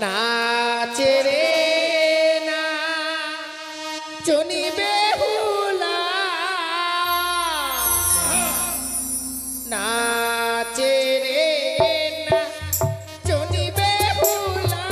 নাচে রে না চনি বেহুলা নাচে রে না চনি বেহুলা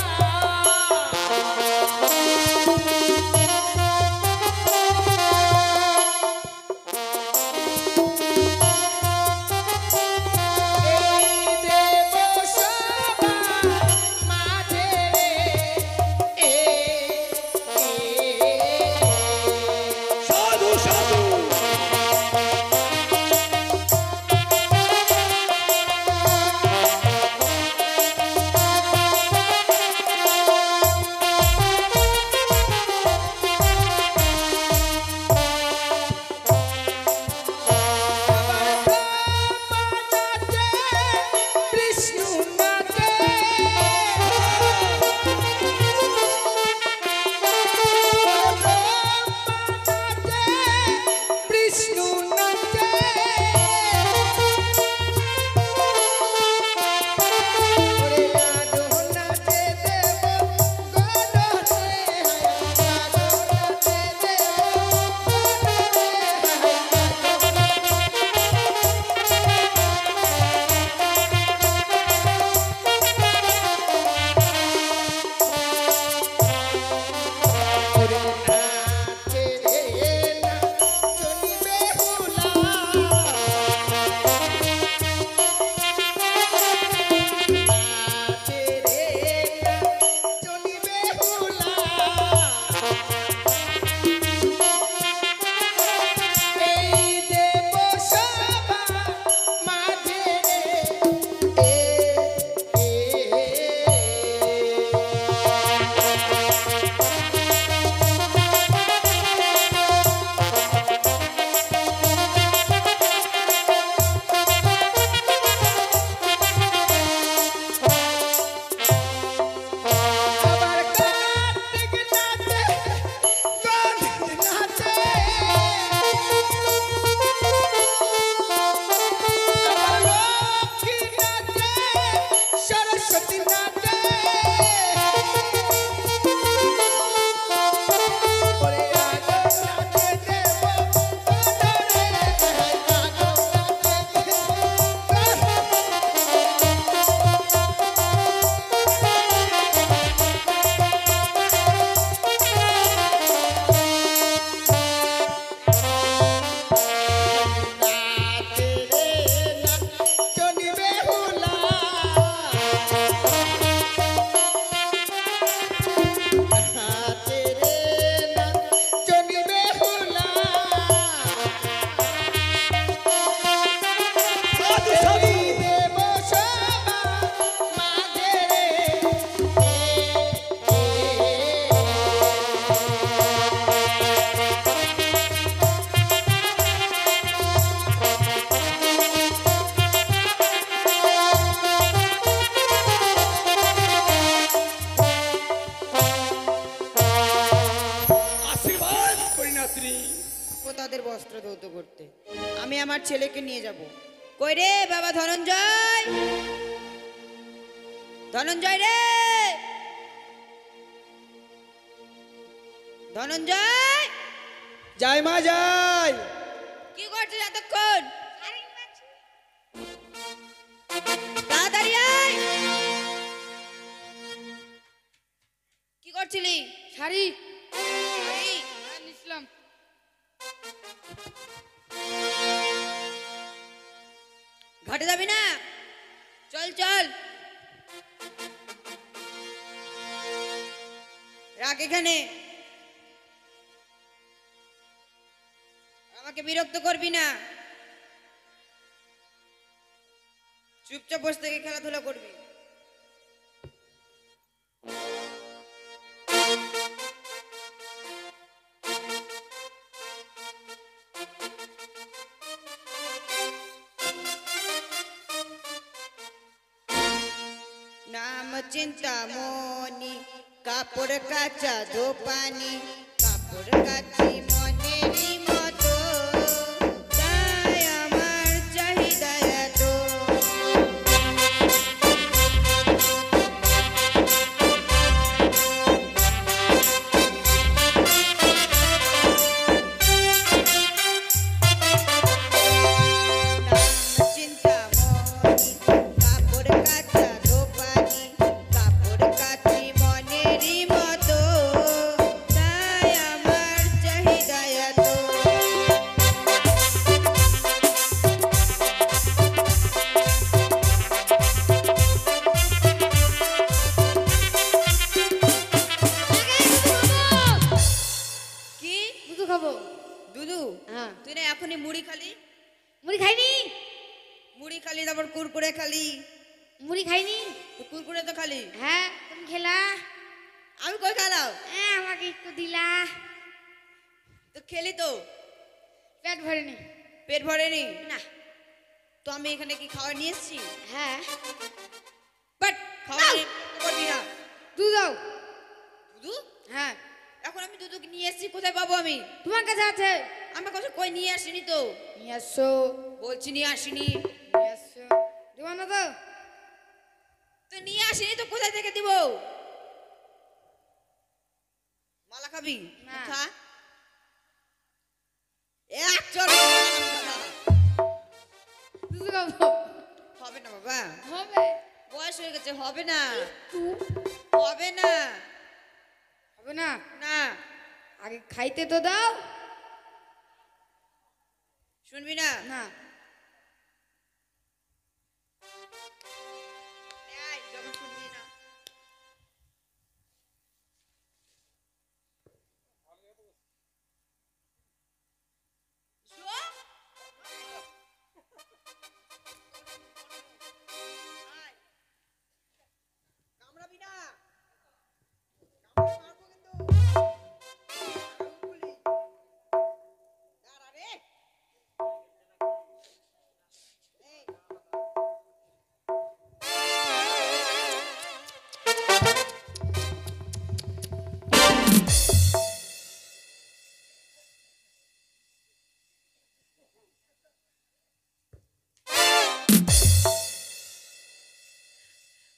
তাদের বস্ত্র ধৌত করতে আমি আমার ছেলেকে নিয়ে যাব। কই রে বাবা ধনঞ্জয়, ধনঞ্জয় রে, ধনঞ্জয়। যাই মা যাই। কি করছিস এতক্ষণ? তাড়াতাড়ি আয়। কি করছিলি? শাড়ি নিছিলাম। ঘাটে যাবি না? চল চল, রাখ এখানে। আমাকে বিরক্ত করবি না, চুপচাপ বসে থেকে খেলাধুলা করবি। नाम चिंतामणि कापड़ काचा धोपानी कापड़ काची मनेरी मतो ताई आमार चाहिदा एतो তুই না এখনই মুড়ি খালি, মুড়ি খাইনি, মুড়ি খালি, তারপর কুরকুরে খালি। মুড়ি খাইনি। তো কুরকুরে তো খালি। হ্যাঁ তুমি খেলা। আমি কই খালাও? হ্যাঁ আমাকে একটু দিলা। তো খেলি তো, পেট ভরেনি। পেট ভরেনি না। তো আমি এখানে কি খাওয়া নিয়ে এসেছি? হ্যাঁ বাট খাওয়া নিয়ে করবি না। দুধ দাও। দুধু? হ্যাঁ এখন আমি দুধু নিয়ে এসেছি, কোথায় পাবো আমি? তোমার কাছে আছে। আমার কাছে কই নিয়ে আসিনি তো। নিয়ে আসো। বলছি নিয়ে আসিনি। নিয়ে আসো। দিব না তো? তো নিয়ে আসিনি তো কোথায় থেকে দিব? মালা খাবি? না। খা। এক চল। দুধ খাবো। হবে না বাবা, হবে। বয়স হয়ে গেছে, হবে না, একটু। হবে না। হবে না। না আগে খাইতে তো দাও। শুনবি না? না। এই, যখন শুনবি না। শো? আয়। কামড়াবি না, কামড়ে মারবো কিন্তু। দাঁড়া, মুকুলি। দাঁড়া রে। এই।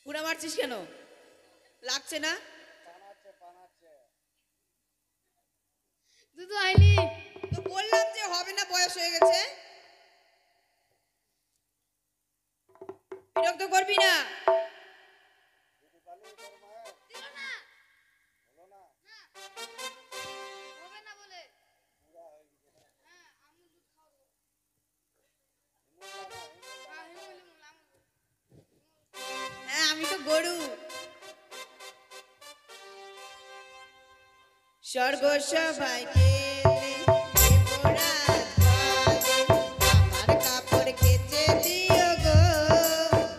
পুরা মারছিস কেন? লাগছে না? দুধ হয়নি। তো বললাম যে হবে না, বয়স হয়ে গেছে। বিরক্ত করবি না। দিল না। হবে না বলে। হ্যাঁ, আমি দুধ খাবো। হ্যাঁ, হিমুলি মুলা। হ্যাঁ আমি তো গরু। স্বর্গ সবাই গেলে দেবরাজ বলে, আমার কাপড় কেচে দিও গো,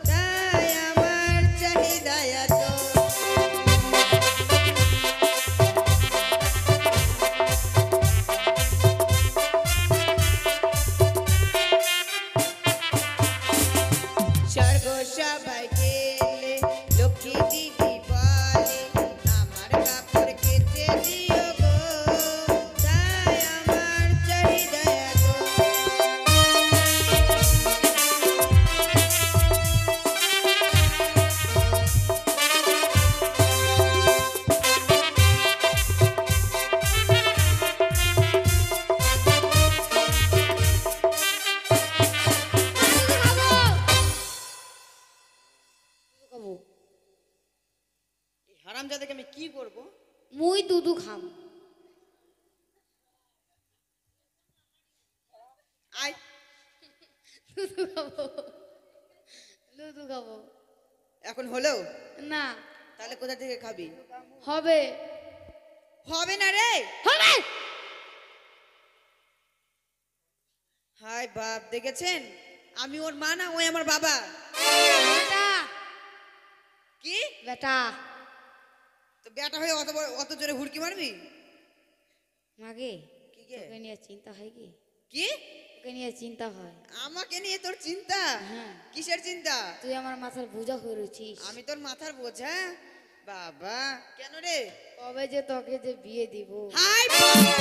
তাই আমার চাহিদা এত। স্বর্গ সবাই গেলে লক্ষ্মী দিদি বলে, আমার কাপড় কেচে দিও গো, তাই আমার চাহিদা এত। খাবো। হারামজাদাকে আমি কি করব? মুই দুধু খাম। আয়। দুধু খাবো। দুধু খাবো। এখন হলো? না। তাহলে কোথা থেকে খাবি? হবে। হবে না রে। হবে। হায় বাপ, দেখেছেন? আমি ওর মা না, ওই আমার বাবা। বেটা। কি? বেটা। তো বেটা হয়ে অত জোরে হুড়কি মারবি? মাগে কি গে? ওকে নিয়ে চিন্তা হয় কি? কি? ওকে নিয়ে চিন্তা হয়। আমাকে নিয়ে তোর চিন্তা? হ্যাঁ। কিসের চিন্তা? তুই আমার মাথার বোঝা হয়ে রয়েছিস। আমি তোর মাথার বোঝা? বাবা, কেন রে? কবে যে তোকে যে বিয়ে দিব। হাই বাবা!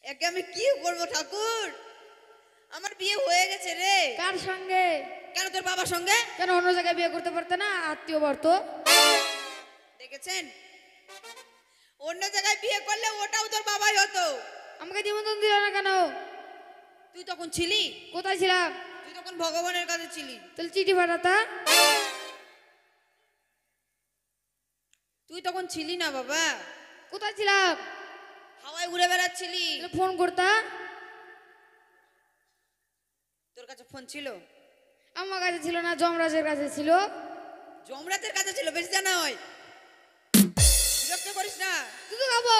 একে আমি কি করব ঠাকুর? আমার বিয়ে হয়ে গেছে রে। কার সঙ্গে? কেন তোর বাবার সঙ্গে? কেন অন্য জায়গায় বিয়ে করতে পারতে না? আত্মীয় বর্ত। দেখেছেন? অন্য জায়গায় বিয়ে করলে ওটাও তোর বাবাই হতো। আমাকে নিমন্ত্রণ দিল না কেন? তুই তখন ছিলি? কোথায় ছিলাম? তুই তখন ভগবানের কাছে ছিলি। তাহলে চিঠি পাঠাতা। তুই তখন ছিলি না বাবা, কোথায় ছিলাম? হাওয়ায় উড়ে বেড়াচ্ছিলি। তাহলে ফোন করতা। তোর কাছে ফোন ছিল? আমার কাছে ছিল না, যমরাজের কাছে ছিল। যমরাজের কাছে ছিল, বেশি জানা হয়। বিরক্ত করিস না। দুধ খাবো।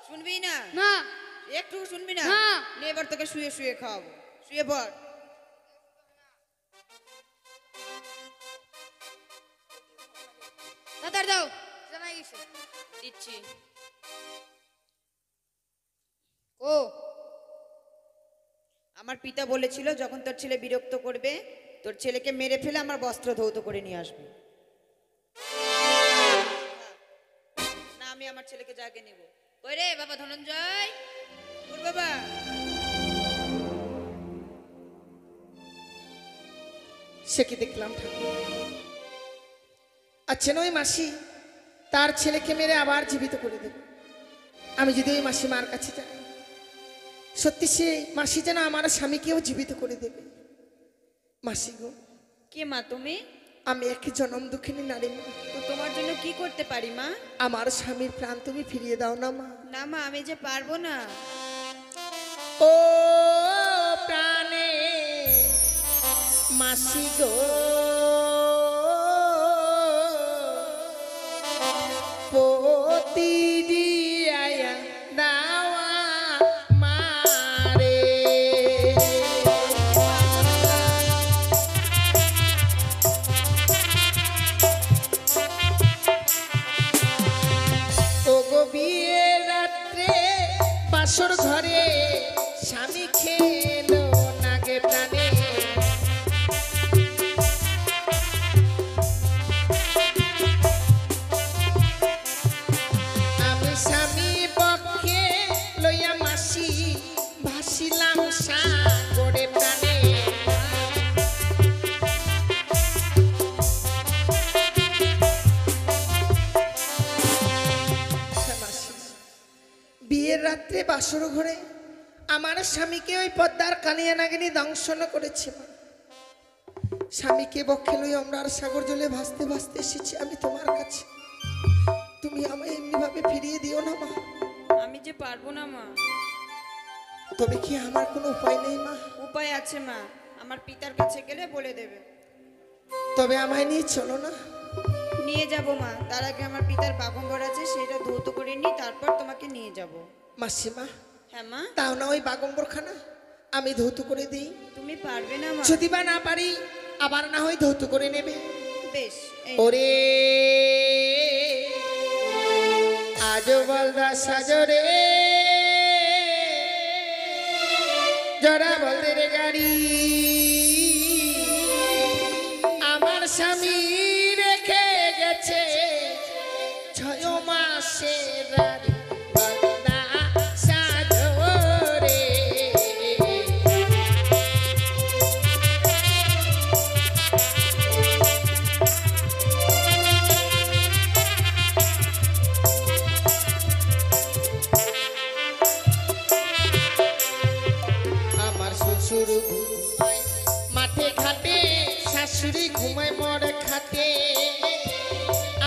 শুনবি না? না একটু শুনবি না? না। নে এবার তোকে শুয়ে শুয়ে খাওয়াবো। শুয়ে পড়। তাড়াতাড়ি দাও জানাই গেছে দিচ্ছি। ও আমার পিতা বলেছিল যখন তোর ছেলে বিরক্ত করবে তোর ছেলেকে মেরে ফেলে আমার বস্ত্র ধৌত করে নিয়ে আসবে। না আমি আমার ছেলেকে জাগে নেব। কই রে বাবা ধনঞ্জয়? ওর বাবা সে কি দেখলাম ঠাকুর? আচ্ছা ওই মাসি তার ছেলেকে মেরে আবার জীবিত করে দেবে। আমি যদি ওই মাসি মার কাছে যাই, সত্যি সে মাসি যেন আমার স্বামীকেও জীবিত করে দেবে। মাসি গো, কে মা তুমি? আমি এক জনম দুঃখিনী নারী মা। তো তোমার জন্য কি করতে পারি মা? আমার স্বামীর প্রাণ তুমি ফিরিয়ে দাও না মা। না মা আমি যে পারবো না। ও প্রাণে মাসি গো, পতি দিয়া দাওয়া মারে। ও গো বিয়ের রাত্রে বাসর ঘরে স্বামী খেলো নাগে প্রাণে। আমি স্বামী পক্ষে লইয়া মাসি ভাসিলাম সাগরে প্রাণে। বিয়ের রাত্রে বাসর ঘরে আমার স্বামীকে ওই পদ্মার কানিয়া নাগিনী দংশন করেছে মা। স্বামীকে বক্ষে লই আমরা সাগর জলে ভাসতে ভাসতে এসেছি আমি তোমার কাছে। তুমি আমায় এমনি ভাবে ফিরিয়ে দিও না মা। আমি যে পারবো না মা। তবে কি আমার কোনো উপায় নেই মা? উপায় আছে মা, আমার পিতার কাছে গেলে বলে দেবে। তবে আমায় নিয়ে চলো না। নিয়ে যাব মা, তার আগে আমার পিতার বাগম্বর আছে সেটা ধৌত করে নি, তারপর তোমাকে নিয়ে যাব। মাসিমা হ্যাঁ মা। তাও না ওই বাগম্বরখানা আমি ধৌত করে দিই? তুমি পারবে না মা? যদি বা না পারি আবার না হয় ধৌত করে নেবে। বেশ। ওরে আজ বলদা সাজরে জরা বলদের গাড়ি আমার স্বামী রেখে গেছে 6 মাসের রানী বলদা সাজরে। আমার শ্বশুর ঘুমায় মাঠে ঘাটে, শাশুড়ি ঘুমায় মোর খাটে।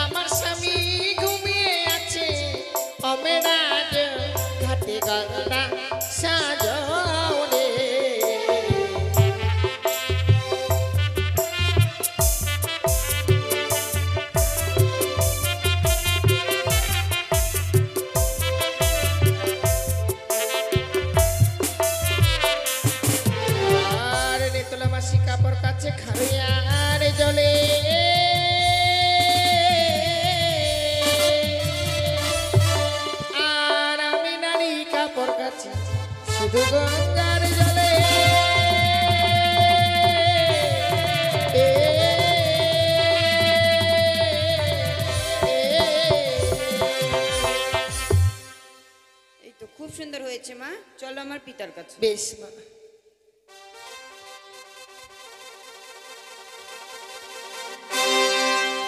আমার স্বামী ঘুমিয়ে আছে অমেরাজ ঘাটে গলদা সাজরে। আর নেতলা মাসি কাপড় কাছে খাবে আর জলে। আর আমি নারী কাপড় কাছে শুধু গঙ্গার জলে। এই তো খুব সুন্দর হয়েছে মা, চলো আমার পিতার কাছে। বেশ মা।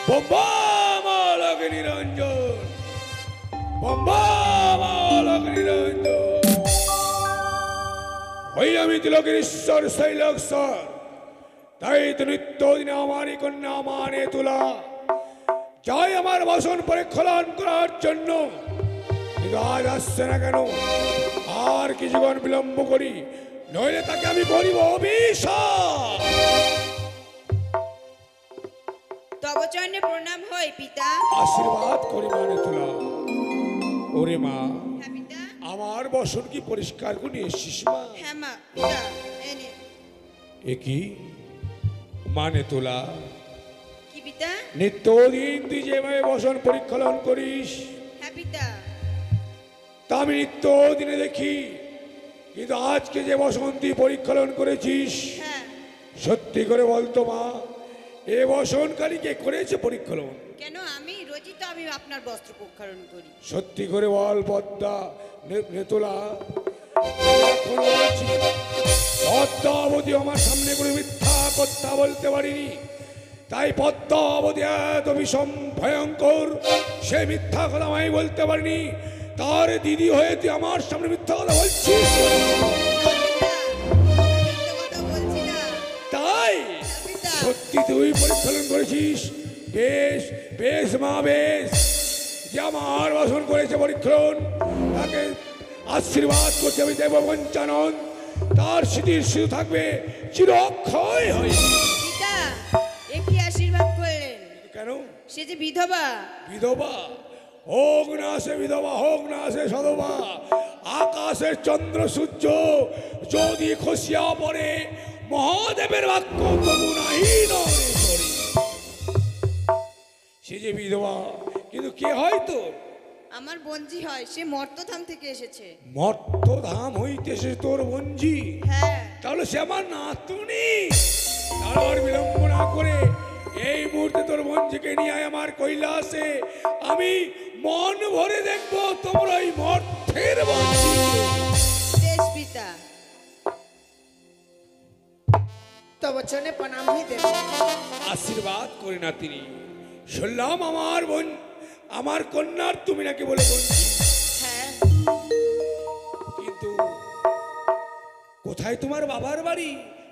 বোম্বা মালক নিরঞ্জন, বোম্বা মালক নিরঞ্জন। ওই আমি তিলকের ঈশ্বর শৈলক্ষর, তাই তো নিত্যদিনে আমারই কন্যা মানে তোলা যাই আমার বাসন পরে খোলান করার জন্য। কিন্তু আজ আসছে না কেন? আর কিছুক্ষণ বিলম্ব করি, নইলে তাকে আমি করিব অভিশাপ। তব চরণে প্রণাম হয় পিতা। আশীর্বাদ করি মানে তোলা। ওরে মা, হ্যাঁ পিতা। আমার বসন কি পরিষ্কার করে নিয়ে এসছিস মা? হ্যাঁ মা, পিতা এই নে। এ কি মানে তোলা? কি পিতা? নিত্যদিন তুই যেভাবে বসন পরিক্ষলন করিস হ্যাঁ পিতা। তা আমি নিত্য দিনে দেখি, কিন্তু আজকে যে বসন্তী পরিক্ষলন করেছিস, হ্যাঁ। সত্যি করে বলতো মা, এ বসনকারী কে করেছে পরিক্ষলন? কেন, আমি রোজই তো আমি আপনার বস্ত্র প্রক্ষালন করি। সত্যি করে বল পদ্মা, নেতলা। এখন বলছি, পদ্মাবতী আমার সামনে করে মিথ্যা কথা বলতে পারিনি, তাই পদ্মাবতী এত বিষম ভয়ঙ্কর, সে মিথ্যা কথা আমি বলতে পারিনি। তার দিদি হয়ে তুই আমার সামনে মিথ্যা কথা বলছিস। কথা বলছি না তাই পিতা। সত্যি তুই পরিচালন করেছিস? বেশ বেশ মা, বেশ। যে আমার বাসন করেছে পরিক্ষণ, তাকে আশীর্বাদ করতে আমি দেব পঞ্চানন, তার স্মৃতির শুধু থাকবে চির অক্ষয় হয়ে। পিতা, এ কি আশীর্বাদ করলেন? কেন? সে যে বিধবা। বিধবা হোক না সে বিধবা, হোক না সে সধবা, আকাশের চন্দ্র সূর্য যদি খসিয়া পড়ে, মহাদেবের বাক্য তবু নাহি নরে সরে। সে যে বিধবা, কিন্তু কে হয় তো? আমার বঞ্জি হয়, সে মর্তধাম থেকে এসেছে। মর্তধাম হইতেছে তোর বঞ্জি? হ্যাঁ। তাহলে সে আমার নাতুনি। তাহলে আর বিলম্ব না করে এই মুহূর্তে তোর বঞ্জিকে নিয়ে আয় আমার কৈলাসে। আমি মন ভরে দেখবো তোমরা ওই মর্তের বঞ্জি। বেশ পিতা। তো বচনে প্রণাম হই দেব। আশীর্বাদ করে না তিনি। শুনলাম আমার বোন, আমার কন্যার তুমি নাকি বলে বঞ্জি। হ্যাঁ। কিন্তু কোথায় তোমার বাবার বাড়ি,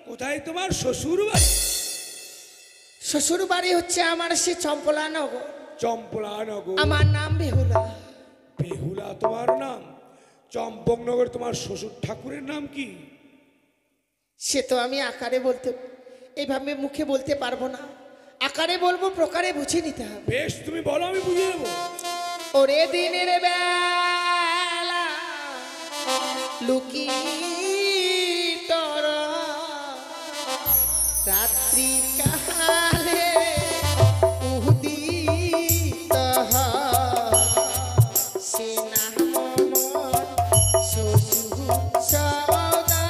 কোথায় তোমার শ্বশুর বাড়ি? শ্বশুর বাড়ি হচ্ছে আমার সে চম্পলানগর। চম্পলানগর। আমার নাম বেহুলা। বেহুলা তোমার নাম? চম্পকনগর তোমার শ্বশুর ঠাকুরের নাম কি? সে তো আমি আকারে বলতে, এইভাবে মুখে বলতে পারবো না। আকারে বলবো, প্রকারে বুঝে নিতে হবে। বেশ, তুমি বলো, আমি বুঝিয়ে দেবো। ওরে দিনের বেলা লুকি তোর রাত্রি কালে উদিত সে নাম শ্বশুর সওদাগর।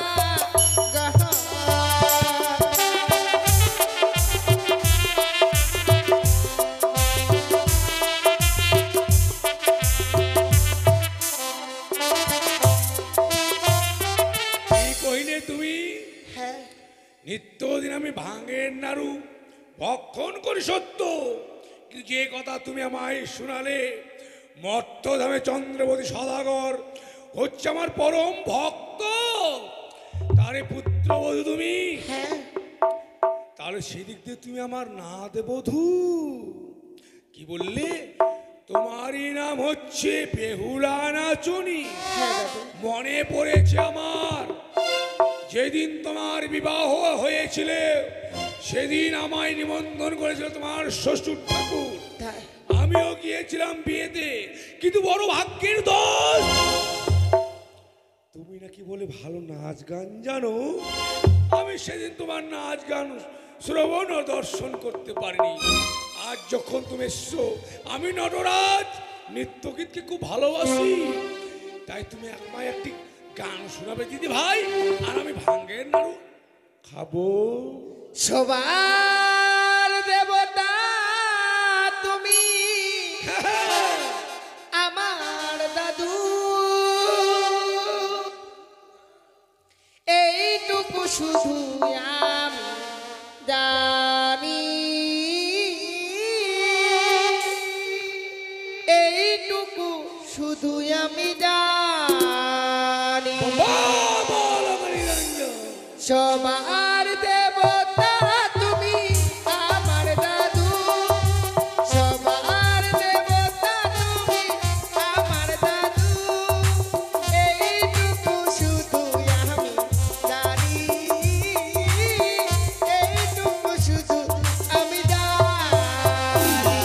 নিত্যদিন আমি ভাঙের নাড়ু ভক্ষণ করি সত্য, কিন্তু যে কথা তুমি আমায় শোনালে, মর্তধামে চন্দ্রবতী সদাগর হচ্ছে আমার পরম ভক্ত, তারে পুত্রবধূ তুমি। হ্যাঁ, তাহলে সেদিক দিয়ে তুমি আমার নাদ বধূ। কি বললে? তোমারই নাম হচ্ছে বেহুলা নাচনি? হ্যাঁ দাদু। মনে পড়েছে আমার, যেদিন তোমার বিবাহ হয়েছিল সেদিন আমায় নিমন্ত্রণ করেছিল তোমার শ্বশুর ঠাকুর। তাই? আমিও গিয়েছিলাম বিয়েতে, কিন্তু বড় ভাগ্যের দোষ, তুমি নাকি বলে ভালো নাচ গান জানো। আমি সেদিন তোমার নাচ গান শ্রবণ ও দর্শন করতে পারিনি। আজ যখন তুমি এসছো, আমি নটরাজ নৃত্যগীতকে খুব ভালোবাসি, তাই তুমি আমায় একটি গান শোনাবে দিদি ভাই, আর আমি ভাঙ্গের নাড়ু খাবো। সবার দেবতা তুমি আমার দাদু, এইটুকু শুধু আমি জানি, এইটুকু শুধু আমি জানি। সবার দেবতা তুমি আমার দাদু, সবার দেবতা তুমি আমার দাদু, এইটুকু শুধু আমি জানি, এইটুকু শুধু আমি জানি।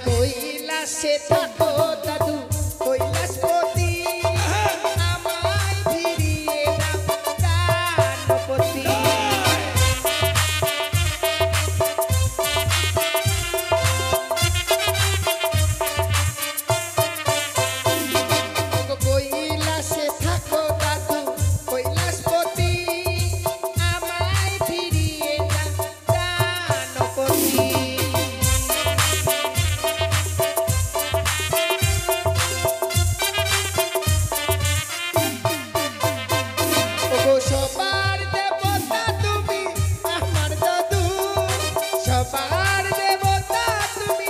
কৈলাসে থাকো দাদু কৈলাসপতি, আমায় ফিরিয়ে দাও প্রাণপতি। কৈলাসে থাকো দাদু কৈলাসপতি, আমায় ফিরিয়ে দাও প্রাণপতি। ওগো সবার দেবতা তুমি আমার দাদু, সবার দেবতা তুমি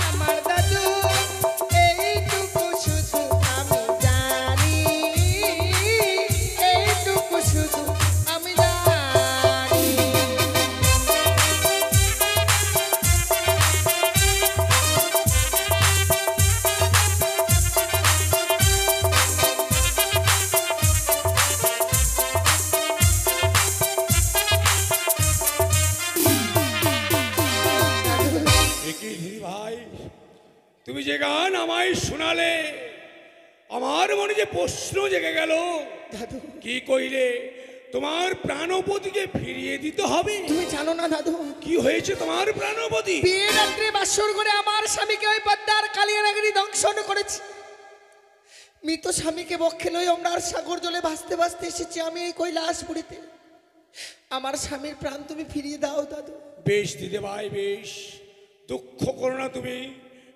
আমার দাদু, এইটুকু শুধু আমি জানি, এইটুকু শুধু আমি জানি। একই দিদি ভাই, তুমি যে গান আমায় শোনালে আমার মনে যে প্রশ্ন জেগে গেল। দাদু কি কইলে তোমার প্রাণপতিকে ফিরিয়ে দিতে হবে? তুমি জানো না দাদু, কি হয়েছে তোমার প্রাণপতি? বিয়ের রাত্রে বাসর করে আমার স্বামীকে ওই পদ্মার কালিয়ানাগিনী দংশন করেছে। মৃত স্বামীকে বক্ষে লই আমরা আর সাগর জলে ভাসতে ভাসতে এসেছি আমি এই কৈলাসপুরীতে। আমার স্বামীর প্রাণ তুমি ফিরিয়ে দাও দাদু। বেশ দিদি ভাই বেশ, দুঃখ করো না তুমি,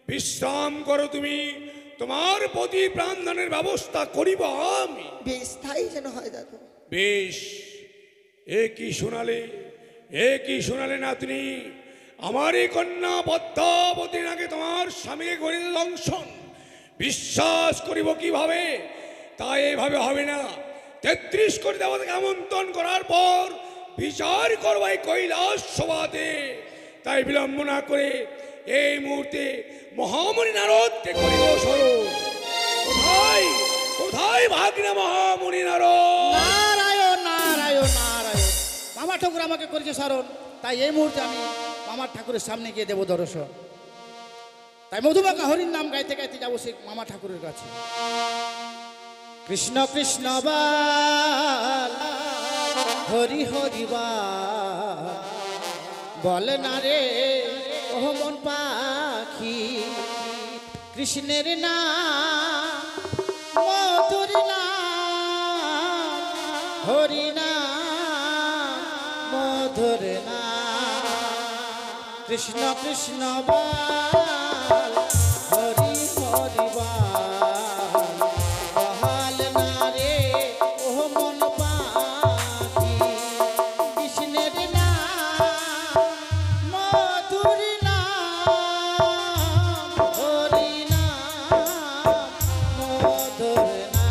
বিশ্রাম করো তুমি, তোমার প্রতি প্রাণদানের ব্যবস্থা করিব আমি। বেশ তাই যেন হয় দাদু। বেশ, এ কি শোনালে, এ কি শোনালে নাতনি? আমার এই কন্যা পদ্মাবতীর আগে তোমার স্বামীকে করে দংশন বিশ্বাস করিব কিভাবে? তাই এভাবে হবে না। 33 কোটি দেবতাকে আমন্ত্রণ করার পর বিচার করবো এই কৈলাস সভাতে। তাই বিলম্ব না করে এই মুহূর্তে মহামণি নারদকে করিব স্মরণ। কোথায় কোথায় ভাগ্নে মহামণি নারদ? নারায়ণ নারায়ণ নারায়ণ, মামা ঠাকুর আমাকে করেছে স্মরণ, তাই এই মুহূর্তে আমি মামা ঠাকুরের সামনে গিয়ে দেবো দর্শন। তাই মধুমাখা হরির নাম গাইতে গাইতে যাবো সেই মামা ঠাকুরের কাছে। কৃষ্ণ কৃষ্ণ বাল হরি হরি বাল, বলে না রে ওহ মন পাখি, কৃষ্ণের নাম মধুর নাম, হরি নাম মধুর নাম। কৃষ্ণ কৃষ্ণ বাল হরি হরি বাল, বহাল না রে ওহ মন পাখি, কৃষ্ণের নাম মধুর নাম, হরি নাম মধুর নাম।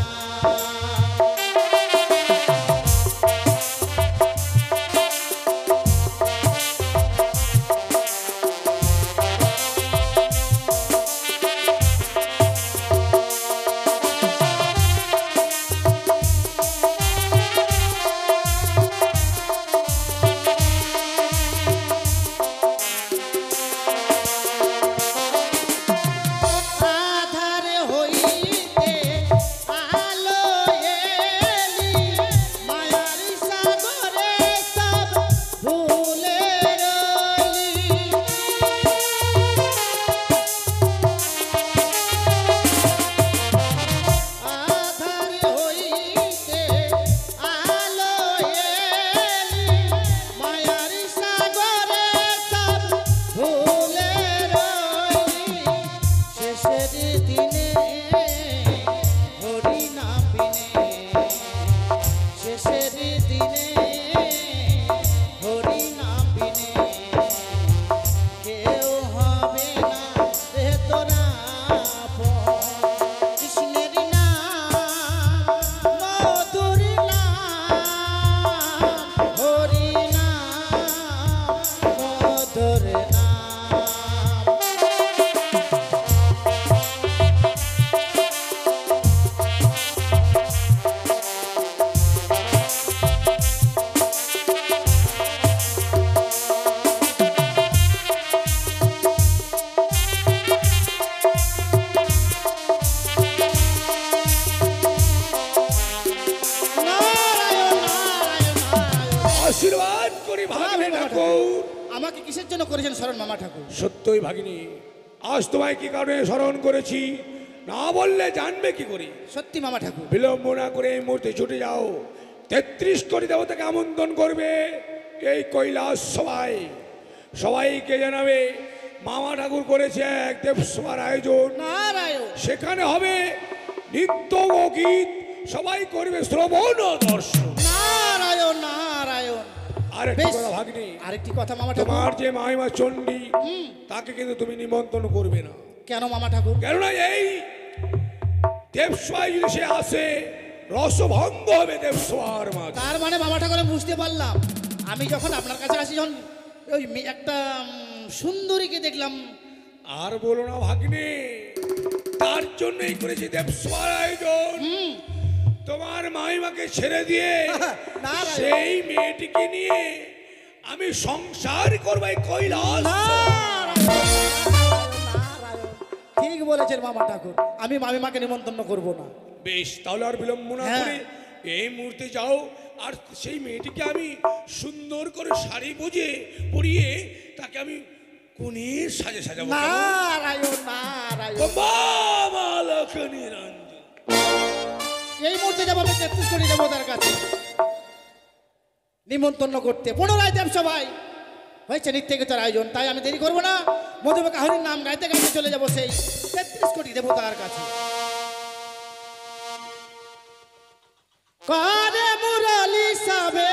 আশীর্বাদ করি ভাগিনী মামা ঠাকুর। আমাকে কিসের জন্য করেছেন স্মরণ মামা ঠাকুর? সত্যই ভাগিনী, আজ তোমায় কি কারণে স্মরণ করেছি না বললে জানবে কি করি। সত্যি মামা ঠাকুর। বিলম্ব না করে এই মুহূর্তে ছুটে যাও, 33 কোটি দেবতাকে আমন্ত্রণ করবে এই কৈলাস সবাই। সবাইকে জানাবে মামা ঠাকুর করেছে এক দেবসভার আয়োজন। নারায়ণ সেখানে হবে নৃত্য ও গীত, সবাই করবে শ্রবণ ও দর্শন। নারায়ণ নারায়ণ। আরেকটি বেশ। কথা ভাগ্নি, আরেকটি কথা মামা ঠাকুর। তোমার যে মাইমা চণ্ডী তাকে কিন্তু তুমি নিমন্ত্রণ করবে না। কেন মামা ঠাকুর? কেননা এই দেবসভায় যদি সে আসে রসভঙ্গ হবে দেবসভার মাঝে। তার মানে মামা ঠাকুর আমি বুঝতে পারলাম, আমি যখন আপনার কাছে আসি যখন ওই একটা সুন্দরীকে দেখলাম। আর বলো না ভাগ্নে, তার জন্যই করেছি দেবসভার আয়োজন। তোমার মাইমাকে ছেড়ে দিয়ে নারায়ণ। সেই মেয়েটিকে নিয়ে আমি সংসার করবো এই কৈলাস। ঠিক বলেছেন মামা ঠাকুর, আমি মামিমাকে নিমন্ত্রণ করব না। বেশ, তাহলে আর বিলম্ব না হ্যাঁ। করে এই মুহূর্তে যাও, আর সেই মেয়েটিকে আমি সুন্দর করে শাড়ি পরিয়ে তাকে আমি কোণের সাজে সাজাবো। নারায়ণ নারায়ণ। বাবা লক্ষ্মী রঞ্জন, এই মুহূর্তে যাবো আমি 33 কোটি দেবতার কাছে নিমন্ত্রণ করতে। পুনরায় দেব সবাই হয়েছে নৃত্যগীতার আয়োজন, তাই আমি দেরি করবো না। মধুবাকা হরির নাম গাইতে গাইতে চলে যাবো সেই 33 কোটি দেবতার কাছে। কারে মুরালি সাবে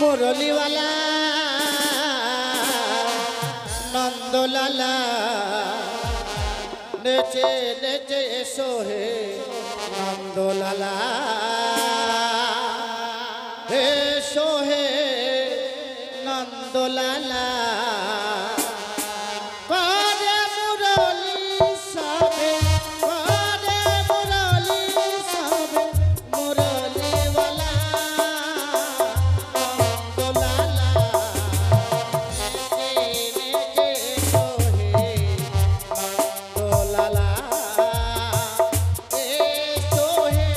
মুরলিওয়ালা নন্দলালা নেচে নেচে সোহে নন্দলালা হে সোহে নন্দলালা করে মুরলি সাবে করে মুরলি সাবে মুরলিওয়ালা নন্দলালা নেচে নেচে সোহে নন্দলালা হে সোহে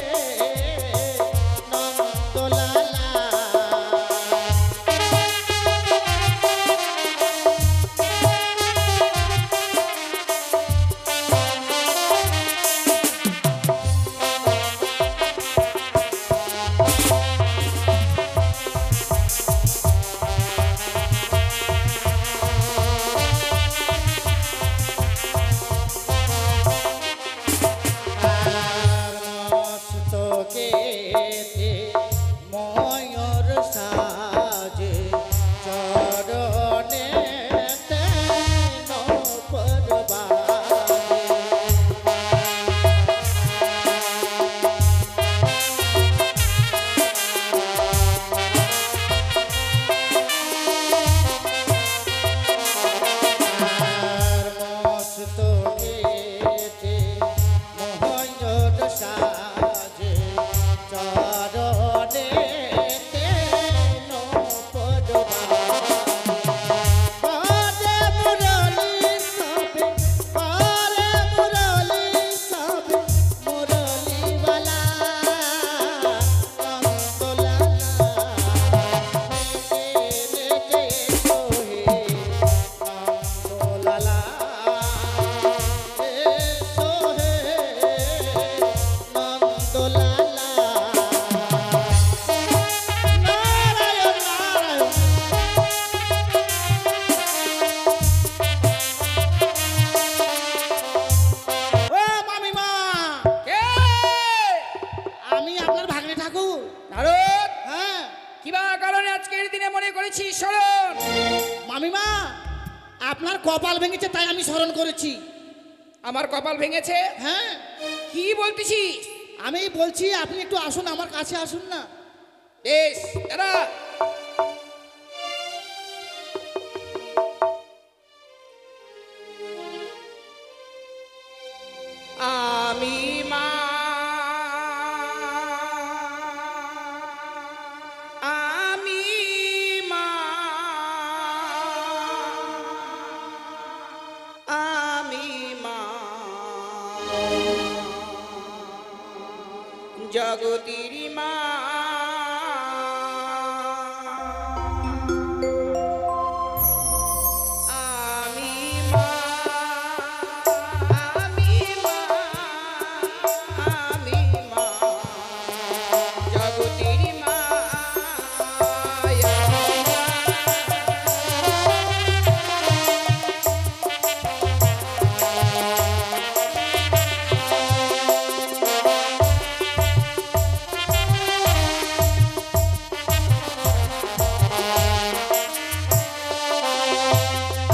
আপনার কপাল ভেঙেছে তাই আমি স্মরণ করেছি। আমার কপাল ভেঙেছে? হ্যাঁ, কি বলতেছিস? আমি বলছি আপনি একটু আসুন, আমার কাছে আসুন না। বেশ দাঁড়া। আমি মা, আমি মা, আমি মা, জগতির মা। আমি মা, আমি মা, আমি মা, জগতির মা।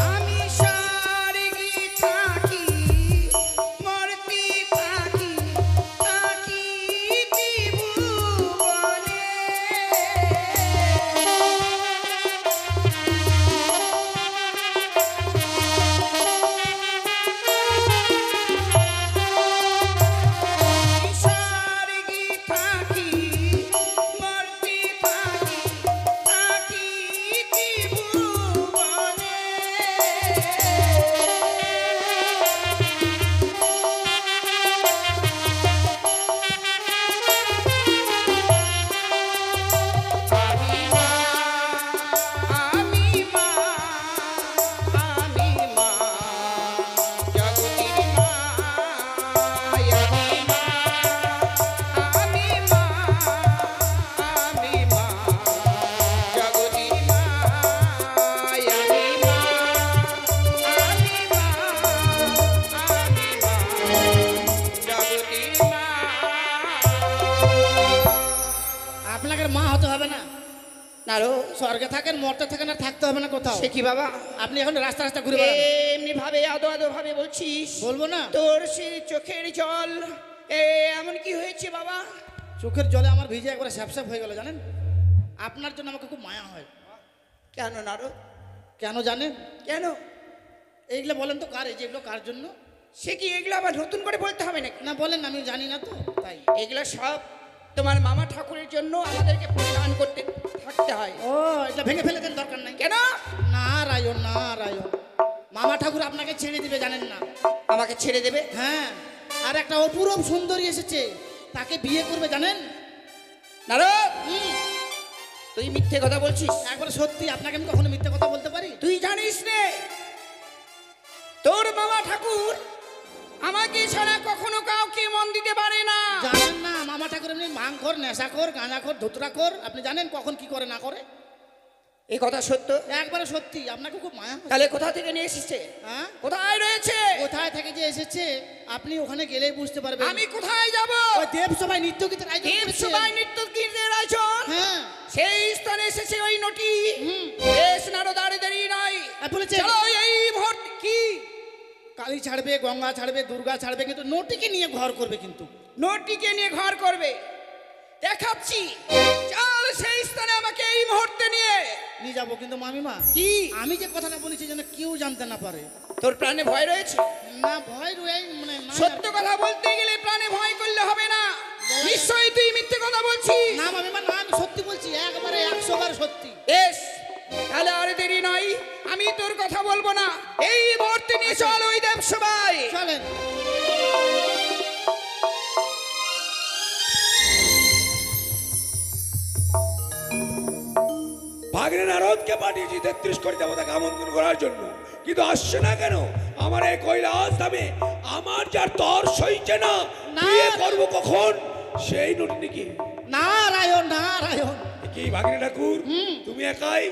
আমি স্বর্গে থাকি, মর্তে থাকি, থাকি ত্রিভুবনে। আমি স্বর্গে থাকি, মর্তে থাকি, থাকি ত্রিভুবনে। আমি মা, আমি মা, আমি মা, জগতির মা। আমি মা, আমি মা, আমি মা, জগতির মা। আমি মা, আমি মা, আমি মা, জগতির মা। আপনাকে মা হতে হবে না, নারো, স্বর্গে থাকেন, মরতে থাকেন, আর থাকতে হবে না কোথাও। সে কি বাবা? আপনি এখন রাস্তা রাস্তা ঘুরে বেড়ান। এমনি ভাবে আদো আদো ভাবে বলছিস? বলবো না? তোর সেই চোখের জল এমন কি হয়েছে বাবা? চোখের জলে আমার ভিজে একবারে স্যাপস্যাপ হয়ে গেল জানেন। আপনার জন্য আমাকে খুব মায়া হয়। কেন নারো? কেন জানেন? কেন? এইগুলো বলেন তো কার, এই যেগুলো কার জন্য? সে কি এগুলো আবার নতুন করে বলতে হবে নাকি? না বলেন, আমি জানি না তো তাই। এগুলো সব তোমার মামা ঠাকুরের জন্য আমাদেরকে পরিধান করতে থাকতে হয়। ও, এটা ভেঙে ফেলে দেন, দরকার নাই। কেন? নারায়ণ নারায়ণ, মামা ঠাকুর আপনাকে ছেড়ে দিবে জানেন না? আমাকে ছেড়ে দেবে? হ্যাঁ, আর একটা অপূরব সুন্দরী এসেছে, তাকে বিয়ে করবে জানেন? নারো, হুম, তুই মিথ্যে কথা বলছিস। একবারে সত্যি। আপনাকে আমি কখনো মিথ্যে কথা বলতে পারি? তুই জানিস নে তোর মামা ঠাকুর আমাকে ছাড়া কখনো কাউকে মন দিতে পারে না। জানেন না, মামা ঠাকুর এমনি ভাঙখোর, নেশাখোর, গাঁজাখোর, ধুতরাখোর। আপনি জানেন কখন কি করে না করে? এই কথা সত্য? একবারে সত্যি। আপনাকে খুব মায়া হয়। তাহলে কোথা থেকে নিয়ে এসেছে? হ্যাঁ, কোথায় রয়েছে? কোথায় থেকে যে এসেছে আপনি ওখানে গেলেই বুঝতে পারবেন। আমি কোথায় যাব? ওই দেবসভায় নৃত্য গীতের আয়োজন দেব করেছে। সবাই নৃত্য গীতের আয়োজন। হ্যাঁ, সেই স্থানে এসেছে ওই নটি। হুম। বেশ নারো, দাঁড়িয়ে দেরি নয়, বলেছে চলো এই মুহূর্তে। কি? কালী ছাড়বে, গঙ্গা ছাড়বে, দুর্গা ছাড়বে, কিন্তু নটিকে নিয়ে ঘর করবে। কিন্তু নটিকে নিয়ে ঘর করবে দেখাচ্ছি। চল সেই স্থানে আমাকে এই মুহূর্তে নিয়ে নিয়ে যাবো। কিন্তু মামিমা, কি? আমি যে কথাটা বলেছি যেন কেউ জানতে না পারে। তোর প্রাণে ভয় রয়েছে? না, ভয় রয়ে মানে না। সত্য কথা বলতে গেলে প্রাণে ভয় করলে হবে না। নিশ্চয়ই তুই মিথ্যে কথা বলছিস। না মামিমা, না, আমি সত্যি বলছি, একবারে 100 বার সত্যি। বেশ, তাহলে আর দেরি নয়, আমি তোর কথা বলবো না। এই মুহূর্তে নিয়ে চল ওই দেব সবাই। চলেন। ভাগ্নে নারদকে পাঠিয়েছি 33 কোটি দেবতাকে আমন্ত্রণ করার জন্য, কিন্তু আসছে না কেন? আমার এই কৈলাস ধামে আমার যার তর সইছে না, বিয়ে করবো কখন? সেই নটিনি কি? নারায়ণ নারায়ণ। কি ভাগ্নে ঠাকুর, তুমি একাই?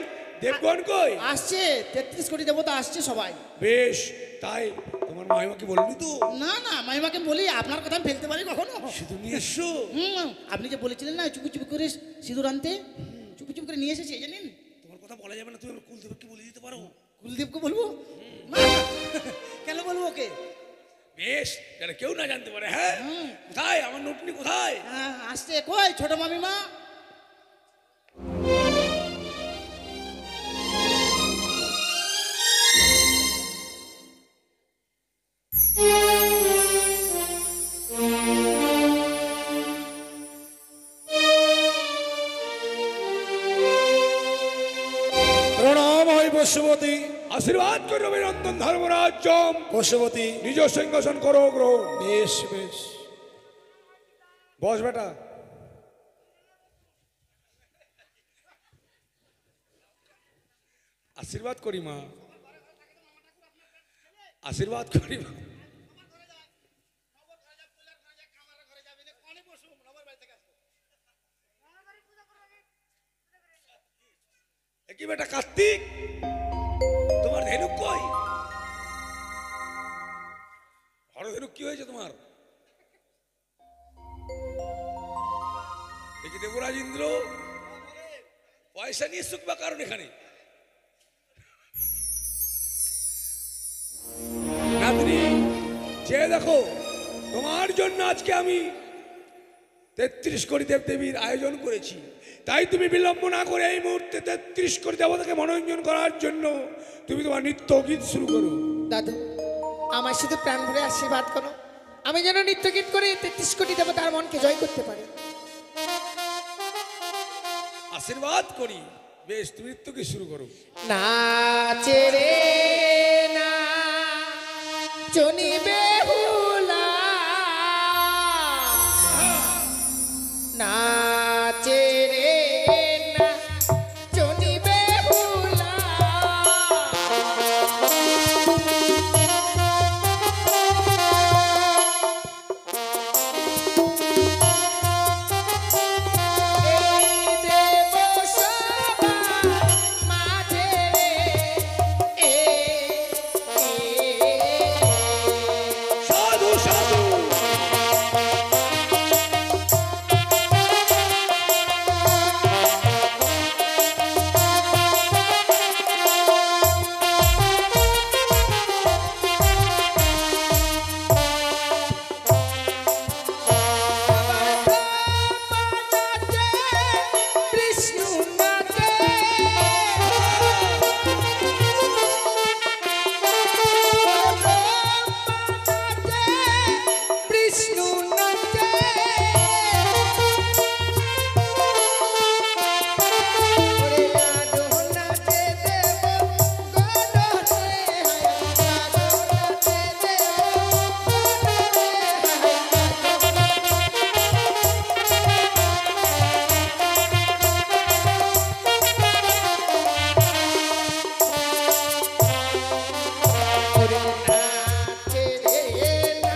দেবগণ কই? আসছে 33 কোটি দেবতা আসছে সবাই। বেশ, তাই তোমার মাইমাকে বললি তো? না না, মাইমাকে বলি, আপনার কথা আমি ফেলতে পারি কখনো? শুধু নিয়ে এসছো? আপনি যে বলেছিলেন না চুপি চুপি করে সিঁদুর আনতে, চুপি চুপি করে নিয়ে এসেছি। জানেন তোমার কথা বলা যাবে না, তুমি আমার কুলদেবকে বলে দিতে পারো? কুলদেবকে বলবো? কেন বলবো ওকে? বেশ, যেন কেউ না জানতে পারে। হ্যাঁ, কোথায় আমার নুটনি, কোথায়? হ্যাঁ, আসছে কই ছোট মামিমা? প্রণাম হয় পশুপতি। আশীর্বাদ করো অভিনন্দন ধর্মরাজ্য। পশুপতি নিজ সিংহাসন করো গ্রহণ। বেশ বেশ। বস বেটা। আশীর্বাদ করি মা, আশীর্বাদ করি মা। কি বেটা কার্তিক, তোমার ধেনুক কই? হর ধেনুক কি হয়েছে তোমার? দেখি দেবরাজ ইন্দ্র পয়সা নিয়ে সুখবা কারণ এখানে নাতনি, যে দেখো তোমার জন্য আজকে আমি 33 কোটি দেবদেবীর আয়োজন করেছি। তাই তুমি বিলম্ব না করে এই মুহূর্তে 33 কোটি দেবতাকে মনোরঞ্জন করার জন্য তুমি তোমার নৃত্য গীত শুরু করো। দাদু, আমার শুধু প্রাণ ভরে আশীর্বাদ করো, আমি যেন নৃত্য গীত করে 33 কোটি দেবতার মনকে জয় করতে পারি। আশীর্বাদ করি। বেশ, তুমি নৃত্য গীত শুরু করো। নাচে রে না চনি বেহুলা, নাচে রে না চনি বেহুলা, এই দেব সবার মাঝে রে, সাধু সাধু বিষ্ণু নাচে, বিষ্ণু নাচে, ওরে লাডু নাচে দেব গণরে, লাডু নাচে দেব ওরে নাচে রে না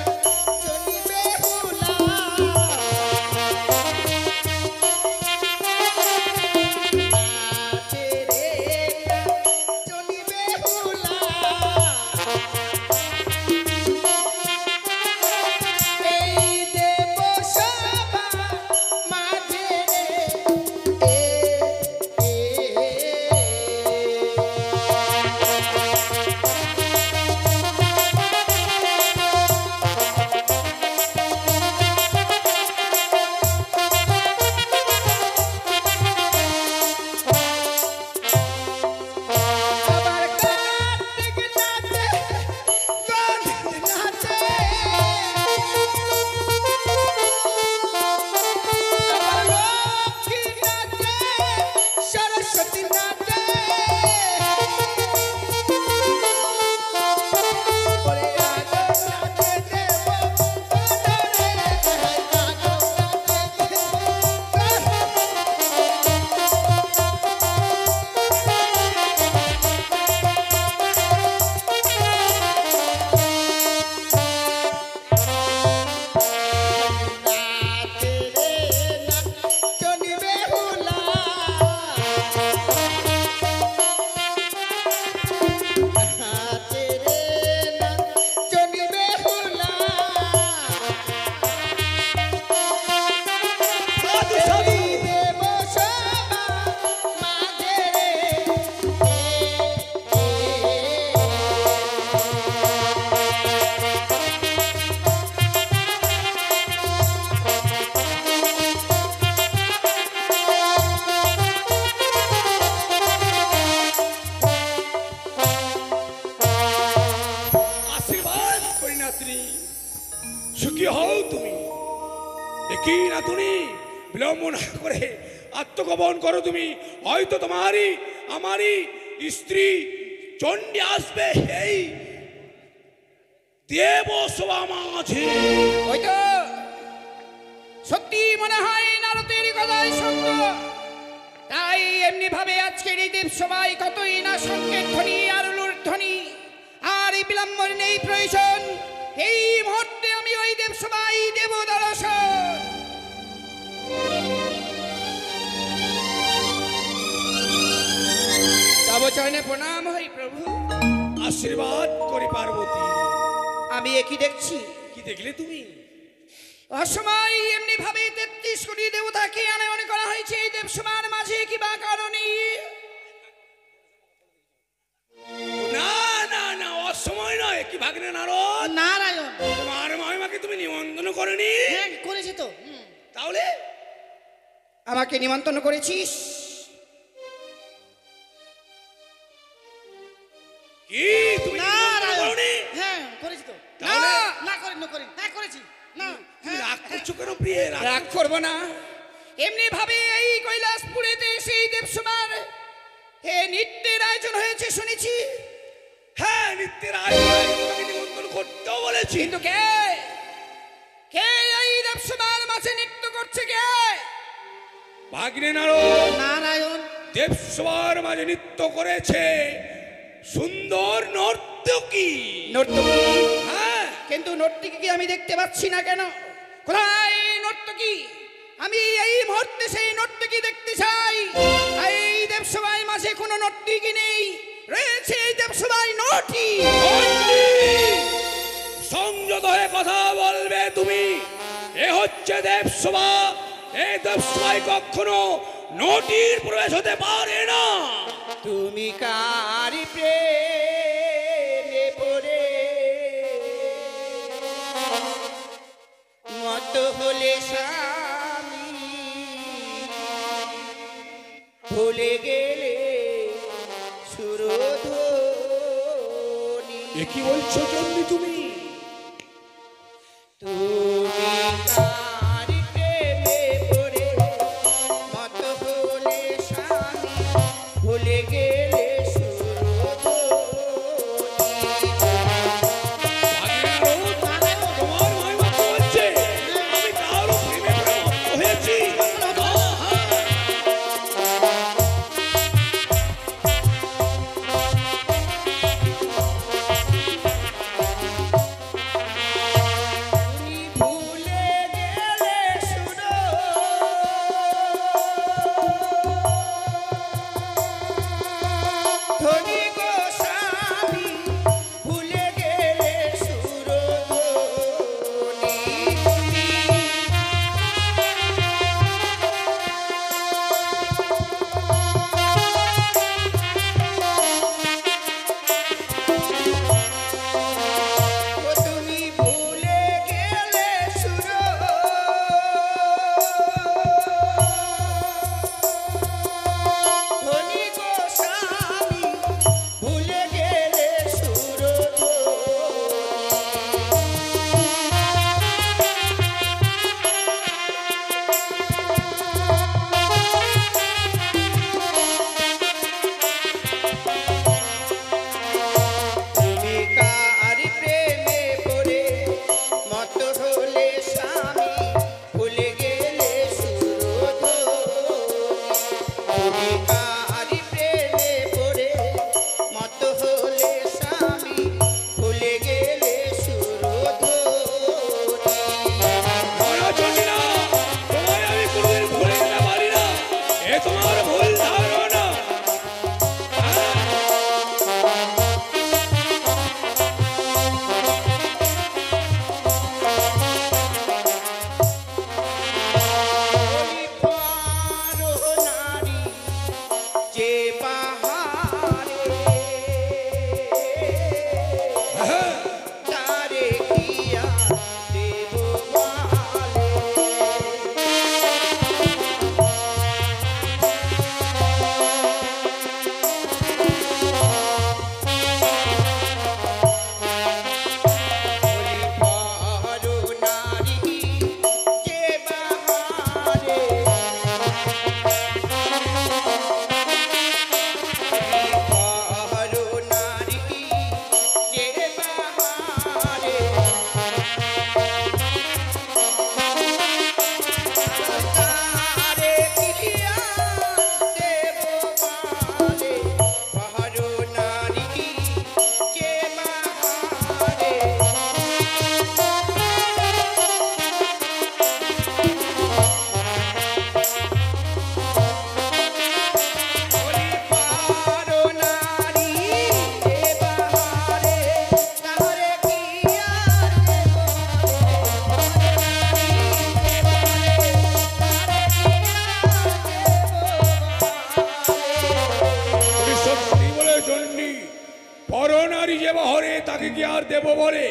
চনি বেহুলা, তুমি দেখি না তুমি বিলম্ব না করে আত্মগোপন করো তুমি, হয়তো আমারই স্ত্রী চণ্ডী আসবে এই দেবসভা মাঝে। ওই তো সত্যি মনে হয় নারদের কথাই সত্য। তাই এমনি ভাবে আজকের এই দেবসভায় কতই না সংকেত ধ্বনি আর উলুর ধ্বনি, আর এই বিলম্বন নেই প্রয়োজন। এই মুহূর্তে আমি ওই দেবসভায় দেব দর্শন। তব চরণে প্রণাম হই প্রভু। আশীর্বাদ করি পার্বতী। আমি একই দেখছি। কি দেখলে তুমি? অসময় এমনি ভাবে ৩৩ কোটি দেবতাকে আনয়ন করা হয়েছে এই দেবসভার মাঝে, কি বা কারণে? না না না, অসময় নয়। কি ভাগ্নে নারদ, নারায়ণ। তোমার মহিমাকে তুমি নিমন্ত্রণ করনি? হ্যাঁ করেছি তো। তাহলে আমাকে নিমন্ত্রণ করেছিস? কি তুমি নিমন্ত্রণ করনি? হ্যাঁ করেছি তো। তাহলে না করি হ্যাঁ করেছি না। তুমি রাগ করছো কেন প্রিয়ে? রাগ করবো না। এমনি ভাবে এই কৈলাসপুরেতে সেই দেবসভার নৃত্যের আয়োজন হয়েছে শুনেছি। হ্যাঁ, নিত্যের আয়োজন তোমাকে নিমন্ত্রণ করতেও বলেছি। কিন্তু কে কে এই দেবসভার মাঝে নৃত্য করছে? কে? ভাগ্নে নারদ নারায়ণ। দেবসভার মাঝে নৃত্য করেছে সুন্দর নর্তকী। নর্তকী? হ্যাঁ, কিন্তু নর্তকীকে আমি দেখতে পাচ্ছি না কেন? কোথায় নর্তকী? আমি এই মুহূর্তে সেই নর্তকী দেখতে চাই। এই দেবসভায় মাঝে কোনো নর্তকী নেই, রয়েছে এই দেবসভায় নটি। সংযত হয়ে কথা বলবে তুমি। এ হচ্ছে দেবসভা। এই দেবসভায় কখনো নটির প্রবেশ হতে পারে না। তুমি কারি প্রেমে পড়ে মত হলে স্বামী, ভুলে গেলে সুরধ্বনি। এ কি বলছো চন্ডী তুমি? তুমি কারি প্রেমে পড়ে মত হলে স্বামী, ভুলে গেলে তোমার মহিমা কি হচ্ছে? আমি কারো প্রেমে প্রমত্ত হয়েছি? তুমি ভুলে বিচার দেব বলে,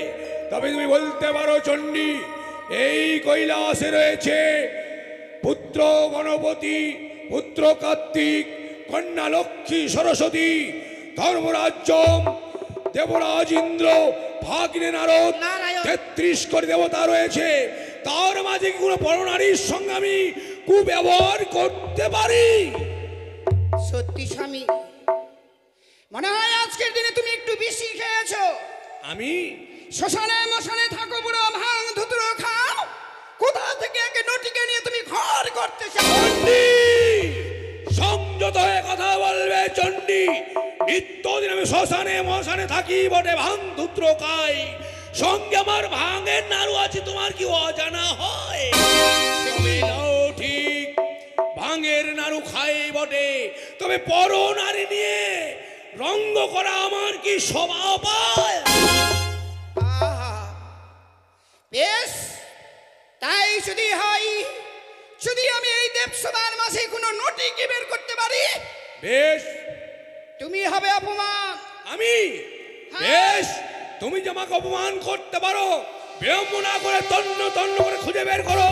তবে তুমি বলতে পারো চণ্ডী, এই কৈলাসে রয়েছে পুত্র গণপতি, পুত্র কার্তিক, কন্যা লক্ষ্মী সরস্বতী, ধর্মরাজ্য, দেবরাজ ইন্দ্র, ভাগ্নে নারদ, 33 কোটি দেবতা রয়েছে। তার মাঝে কি কোনো পরনারীর সঙ্গে আমি কুব্যবহার করতে পারি? সত্যি স্বামী, মনে হয় আজকের দিনে তুমি একটু বেশি খেয়েছো। আমি শ্মশানে মশানে থাকো, বুড়ো ভাঙ ধুতুর খাও, কোথা থেকে একে নটিকে নিয়ে তুমি ঘর করতে চাও? চণ্ডী, সংযত হয়ে কথা বলবে চণ্ডী। নিত্যদিন আমি শ্মশানে মশানে থাকি বটে, ভাঙ ধুত্র খাই, সঙ্গে আমার ভাঙের নাড়ু আছে, তোমার কি অজানা হয়? তবে নাও ঠিক, ভাঙের নাড়ু খাই বটে, তবে পর নারী নিয়ে রঙ্গ করা আমার কি স্বভাব পায়? আহা, বেশ, তাই যদি হয়, যদি আমি এই দেবসভার মাঝে কোনো নটিকে বের করতে পারি, বেশ, তুমি হবে অপমান। আমি বেশ, তুমি যে আমাকে অপমান করতে পারো, বিলম্ব না করে তন্ন তন্ন করে খুঁজে বের করো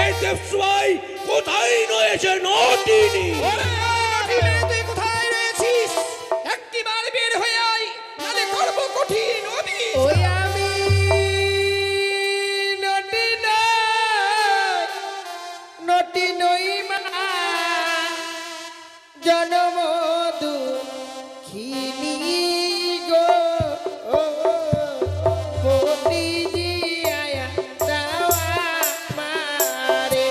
এই দেবসভাই কোথায় রয়েছে নটিনি। ওরে নটি মেয়ে, তুই কোথায় রয়েছিস? একটিবার বের হয়ে আয়, নালে করবো কঠিন অভিশাপ। ওই আমি নটি নই, নটি নই মা, জনম দুঃখিনী গো, পণ্ডিজি আয়া দাওয়া মারে।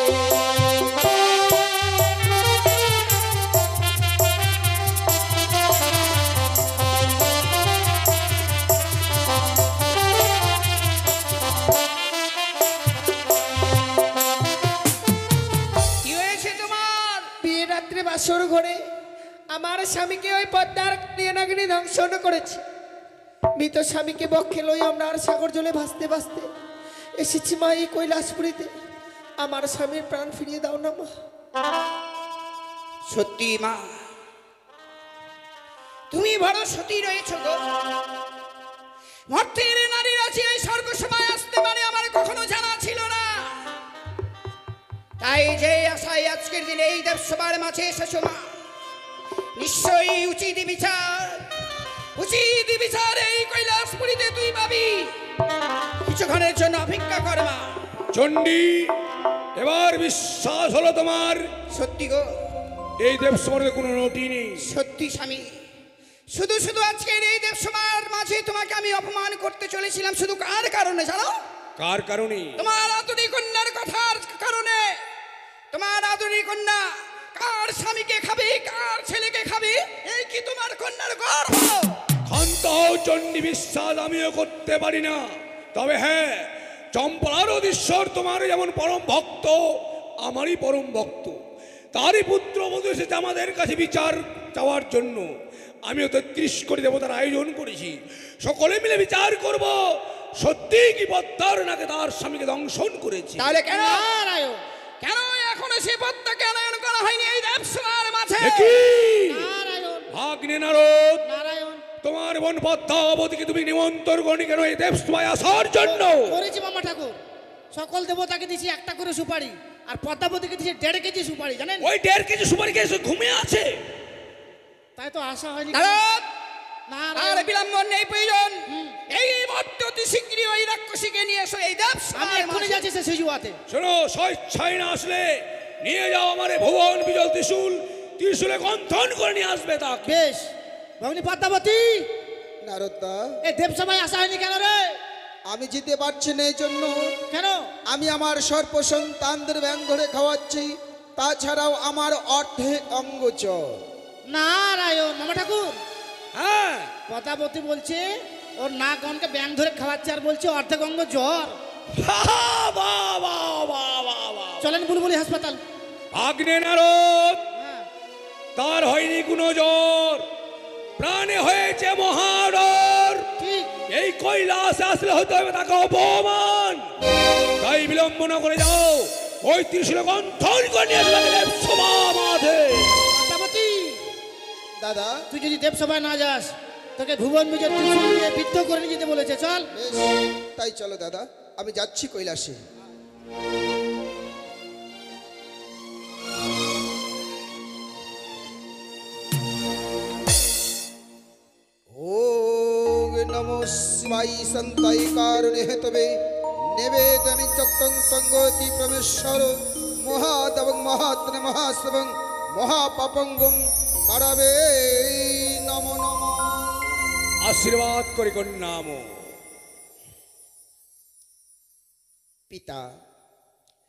কি হয়েছে তোমার? বিয়ে রাত্রে বাসর ঘরে আমার স্বামীকে ওই পদ্মার নিয়নাগিনী ধ্বংসন করেছে। মৃত স্বামীকে বক্ষে লই আমরা আর সাগর জলে ভাসতে ভাসতে এসেছি মা এই কৈলাসপুরীতে। আমার স্বামীর প্রাণ ফিরিয়ে দাও না মা। সত্যি মা, তুমি বড় সতী রয়েছ গো। মর্তের নারীরা যে এই স্বর্গ সভায় আসতে পারে আমার কখনো জানা ছিল না। তাই যে আশায় আজকের দিনে এই দেবসভার মাঝে এসেছো মা, নিশ্চয়ই উচিত বিচার, উচিত বিচার এই কৈলাসপুরীতে তুই পাবি। কিছুক্ষণের জন্য অপেক্ষা কর মা। চণ্ডী, এবার বিশ্বাস হলো তোমার? সত্যি গো, এই দেবসভার কোনো নটি নেই। সত্যি স্বামী, শুধু শুধু আজকের এই দেবসভার মাঝে তোমাকে আমি অপমান করতে চলেছিলাম, শুধু কার কারণে জানো? কার কারণে? তোমার আদুরি কন্যার কথার কারণে। তোমার আদুরি কন্যা কার স্বামীকে খাবে, কার ছেলেকে খাবে, এই কি তোমার কন্যার গর্ব? ক্ষান্ত হও চণ্ডী, বিশ্বাস আমিও করতে পারি না। তবে হ্যাঁ, চম্পলার অধীশ্বর তোমার যেমন পরম ভক্ত, আমারই পরম ভক্ত। তারই পুত্র বধূ এসেছে আমাদের কাছে বিচার চাওয়ার জন্য। আমিও 33 কোটি দেবতার আয়োজন করেছি, সকলে মিলে বিচার করব সত্যি কি পদ্মার নাকি তার স্বামীকে দংশন করেছে। তাহলে কেন নারায়ণ, কেন এখনো সে পদ্মাকে আনয়ন করা হয়নি এই দেবসভার মাঝে? কি নারায়ণ, ভাগ্নে নারদ, নারায়ণ। তোমার বোন পদ্মাবতীকে তুমি নিমন্ত্রণ করনি কেন এই দেবসভায় আসার জন্য? করেছি মামা ঠাকুর, সকল দেবতাকে দিয়েছি একটা করে সুপারি, আর পদ্মাবতীকে দিয়েছি 1.5 কেজি সুপারি, জানেন? ওই 1.5 কেজি সুপারি খেয়ে ঘুমিয়ে আছে। তাই তো আশা হয়নি। নারদ, আর নারায়ণ, বিলম্ব নেই প্রয়োজন। এই মুহূর্তে অতি শীঘ্রই ওই রাক্ষসীকে নিয়ে এসো এই আমি দেবসভার এক্ষুনি মাঝে। যাচ্ছি সে সিজুয়াতে। শোনো, স্বেচ্ছায় না আসলে নিয়ে যাও আমার এই ভুবন বিজল ত্রিশূল, ত্রিশূলে গন্থন করে নিয়ে আসবে তাকে। বেশ, ভগ্নী পদ্মাবতী, নারদা, এই দেবসভায় আসা হয়নি কেন রে? আমি যেতে পারছি না এই জন্য কেন? আমি আমার সর্প সন্তানদের ব্যাং ধরে খাওয়াচ্ছি, তাছাড়াও আমার অর্ধেক অঙ্গচর। নারায়ণ, মামা ঠাকুর, হ্যাঁ, পদ্মাবতী বলছে ওর না গনকে ব্যাং ধরে খাওয়াচ্ছে, আর বলছে অর্ধেক অঙ্গ জ্বর। চলেন বুলবুলি হাসপাতাল। ভাগ্নে নারদ, হ্যাঁ, তার হয়নি কোনো জ্বর, প্রাণে হয়েছে মহাডর। ঠিক। এই কৈলাসে আসলে হতে হবে তাকে অপমান। তাই বিলম্ব না করে যাও, ওই ত্রিশূলে গন্থন করে নিয়ে আসবে তাকে দেবসভা মাঝে। পদ্মাবতী, দাদা, তুই যদি দেবসভায় না যাস তোকে ভুবন বিজয় ত্রিশূল দিয়ে বিদ্ধ করে নিয়ে যেতে বলেছে, চল। বেশ, তাই চলো দাদা, আমি যাচ্ছি কৈলাসে। ওম নমো শিবায় সন্তাই কারণে হেতবে নিবেদমি চক্রং তঙ্গতি প্রমেশ্বর মহাদবং মহাত্ম মহাসবং মহাপাপঙ্গম কারাবে নমো নমো। আশীর্বাদ করি কন্যাম। পিতা,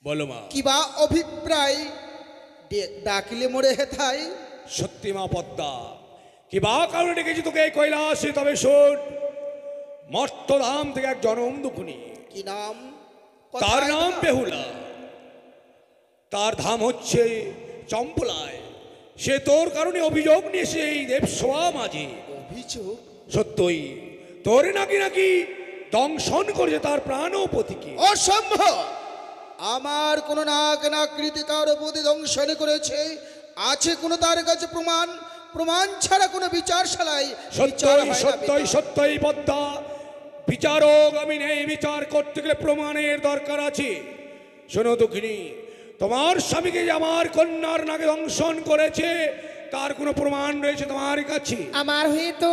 বলো মা। কিবা অভিপ্রায় ডাকিলে মোরে হেথাই? সত্যি মা পদ্মা, কি বা কারণে ডেকেছি তোকে এই কৈলাসে, তবে শোন, মর্তধাম থেকে এক জনম দুখুনি, কি নাম? তার কোথায় নাম তা? বেহুলা, তার ধাম হচ্ছে চম্পলায়। সে তোর কারণে অভিযোগ নিয়েছে এই দেবসভা মাঝে। অভিযোগ? সত্যই তোর নাকি নাকি দংশন করেছে তার প্রাণপতিকে। অসম্ভব! আমার কোন নাক নাকৃতি কার প্রতি দংশন করেছে? আছে কোন তার কাছে প্রমাণ? প্রমাণ ছাড়া কোনো বিচারশালায় বিচার সত্যই হয় না, সত্যই পিতা। সত্যই পদ্মা, বিচারক আমি নেই, বিচার করতে গেলে প্রমাণের দরকার আছে। শোনো দুঃখিনী, তোমার স্বামীকে যে আমার কন্যার নাকে দংশন করেছে তার কোনো প্রমাণ রয়েছে তোমার কাছে? আমার হয়ে তো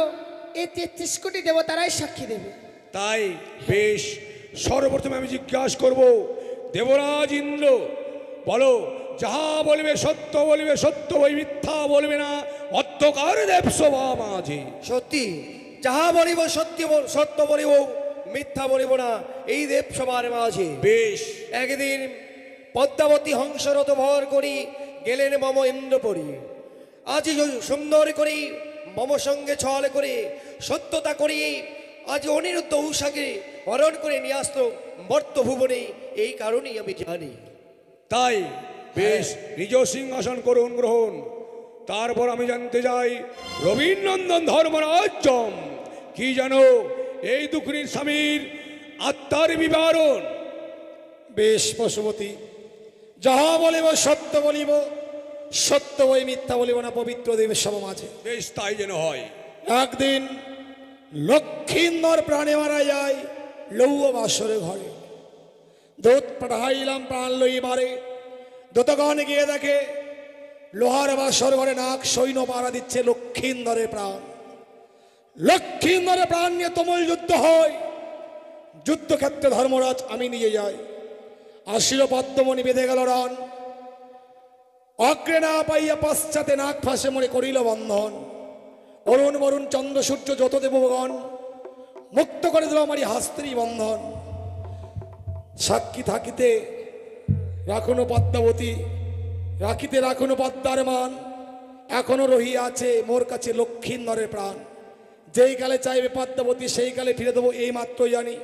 এই 33 কোটি দেবতারাই সাক্ষী দেবে। তাই বেশ, সর্বপ্রথমে আমি জিজ্ঞাসা করব, দেবরাজ ইন্দ্র, বলো, যাহা বলবে সত্য বলবে, সত্য ওই মিথ্যা বলবে না, অধ্যকার দেবসভা মাঝে। সত্যি যাহা বলিব সত্যি সত্য বলিব, মিথ্যা বলিব না এই দেবসভার মাঝে। বেশ, একদিন পদ্মাবতী হংসরত ভর করি গেলেন মম ইন্দ্রপুরী। আজ সুন্দর করি মম সঙ্গে ছল করে সত্যতা করি, আজ অনিরুদ্ধ উষাকে হরণ করে নিয়ে আসতো মর্তভুবনে, এই কারণেই আমি জানি। তাই বেশ, নিজ সিংহাসন করুন গ্রহণ। তারপর আমি জানতে চাই, রবীন্দ্রনন্দন ধর্মরাজ কি জানো এই দুঃখিনীর স্বামীর আত্মার বিবরণ? বেশ পশুপতি, যাহা বলিব সত্য বলিব, সত্য ওই মিথ্যা বলিব না পবিত্র দেবসভা মাঝে। বেশ, তাই যেন হয়। একদিন লক্ষ্মীন্দর প্রাণে মারা যায় লৌহ বাসরে ঘরে। দূত পাঠাইলাম প্রাণ লই মারে, দূতগণ গিয়ে দেখে লোহার বাসর ঘরে নাক সৈন্য পাড়া দিচ্ছে লক্ষ্মীন্দরের প্রাণ। লক্ষ্মীন্দরের প্রাণ নিয়ে তুমুল যুদ্ধ হয়। যুদ্ধক্ষেত্রে ধর্মরাজ আমি নিয়ে যাই, আসিল পদ্মমণি বেঁধে গেল রান। অগ্রে না পাইয়া পশ্চাতে নাক ফাঁসে মরে করিল বন্ধন। অরুণ বরুণ চন্দ্র সূর্য যত দেবগণ মুক্ত করে দিল আমারই হাস্ত্রী বন্ধন। সাক্ষী থাকিতে রাখুন পদ্মাবতী, রাখিতে রাখুন পদ্মার মান। এখনো রহিয়া আছে মোর কাছে লক্ষ্মীন্দরের প্রাণ। যেই কালে চাইবে পদ্মাবতী সেই কালে ফিরে দেবো, এই মাত্র জানি,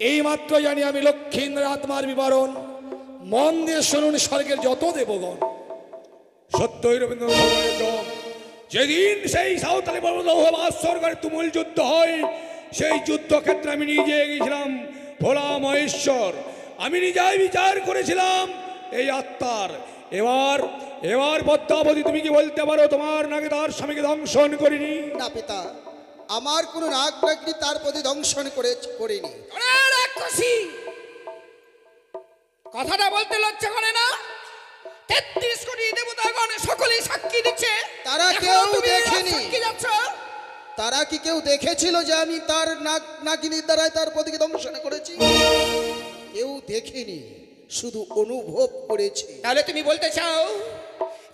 এই মাত্র জানি আমি লক্ষ্মীন্দরের আত্মার বিবরণ। মন দিয়ে শুনুন স্বর্গের যত দেবগণ। সত্যই রবীন্দ্রনাথ, যেদিন সেই সাঁওতালি লৌহবাসর ঘরে তুমুল যুদ্ধ হয়, সেই যুদ্ধক্ষেত্রে আমি নিজে গেছিলাম ভোলা মহেশ্বর। আমি নিজেই বিচার করেছিলাম এই আত্মার। এবার এবার পদ্মাবতী, তুমি কি বলতে পারো তোমার নাকি তার স্বামীকে দংশন করিনি? না পিতা, আমার কোনো নাক নাকৃতি তার প্রতি দংশন করিনি। ওরে রাক্ষসী, কথাটা বলতে লজ্জা করে না? 33 কোটি দেবতাগণ সকলেই সাক্ষী দিচ্ছে, তারা এখনো কেউ তুমি দেখেনি। সাক্ষী যাচ্ছ? তারা কি কেউ দেখেছিল যে আমি তার নাক নাকিনির দ্বারাই তার প্রতিকে দংশন করেছি? কেউ দেখেনি, শুধু অনুভব করেছে। তাহলে তুমি বলতে চাও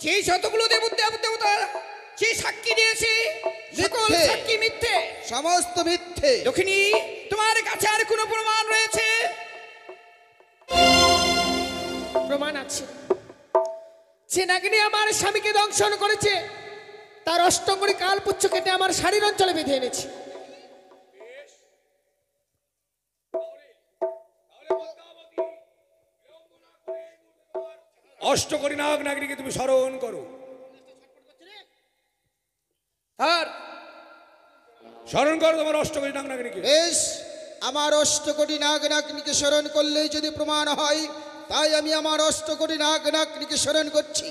সেই শতগুলো দেবতা সেই সাক্ষী দিয়েছে, সকল মিথ্যে। সাক্ষী মিথ্যে? সমস্ত মিথ্যে। দক্ষিণী, তোমার কাছে আর কোনো প্রমাণ রয়েছে? প্রমাণ আছে। সে নাগিনী আমার স্বামীকে দংশন করেছে, তার অষ্টঙ্গরি কালপুচ্ছ কেটে আমার শাড়ির অঞ্চলে বেঁধে এনেছি। অষ্টকরি নাগ নাগরিকে তুমি স্মরণ করো, আর স্মরণ করো তোমার অষ্টকরি নাগ নাগরিকে। বেশ, আমার অষ্টকোটি নাগ নাগনিকে স্মরণ করলেই যদি প্রমাণ হয়, তাই আমি আমার অষ্টকোটি নাগ নাগনিকে স্মরণ করছি।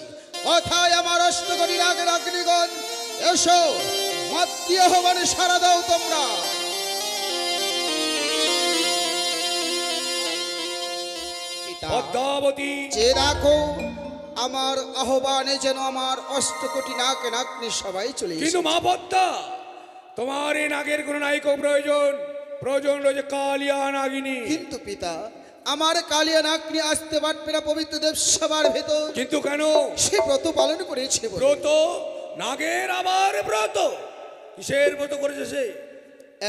কথায় আমার অষ্টকোটি নাগ নাগনিগণ, এসো মাতৃ আহ্বানে সাড়া দাও তোমরা। পিতা, পদ্মাবতী যে দেখো আমার আহ্বানে যেন আমার অষ্টকোটি নাক নাতনি সবাই চলে কিন্তু এসেছে। মা পদ্মা, তোমার এই নাগের কোনো নায়িক প্রয়োজন, প্রয়োজন রয়েছে কালিয়া নাগিনী। কিন্তু পিতা, আমার কালিয়া নাতনি আসতে পারবে না পবিত্র দেব সবার ভেতর। কিন্তু কেন? সে ব্রত পালন করেছে বলে। ব্রত? নাগের আবার ব্রত? কিসের ব্রত করেছে সে?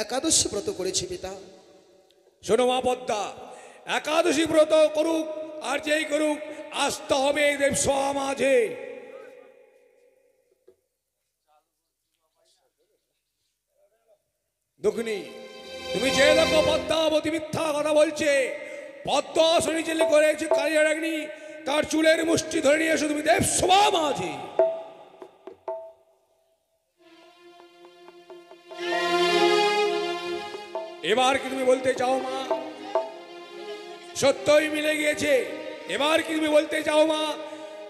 একাদশী ব্রত করেছে পিতা। শোনো মা পদ্মা, একাদশী ব্রত করুক আর যেই করুক, আসতে হবে এই দেব সভা মাঝে। দুঃখিনী, তুমি যে দেখো পদ্মাবতী মিথ্যা কথা বলছে। পদ্মা শনি জেলে করেছে কালিয়া রাগনি, তার চুলের মুষ্টি ধরে নিয়ে এসো তুমি দেব সভা মাঝে। এবার কি তুমি বলতে চাও মা? সত্যই মিলে গিয়েছে। এবার কি তুমি বলতে চাও মা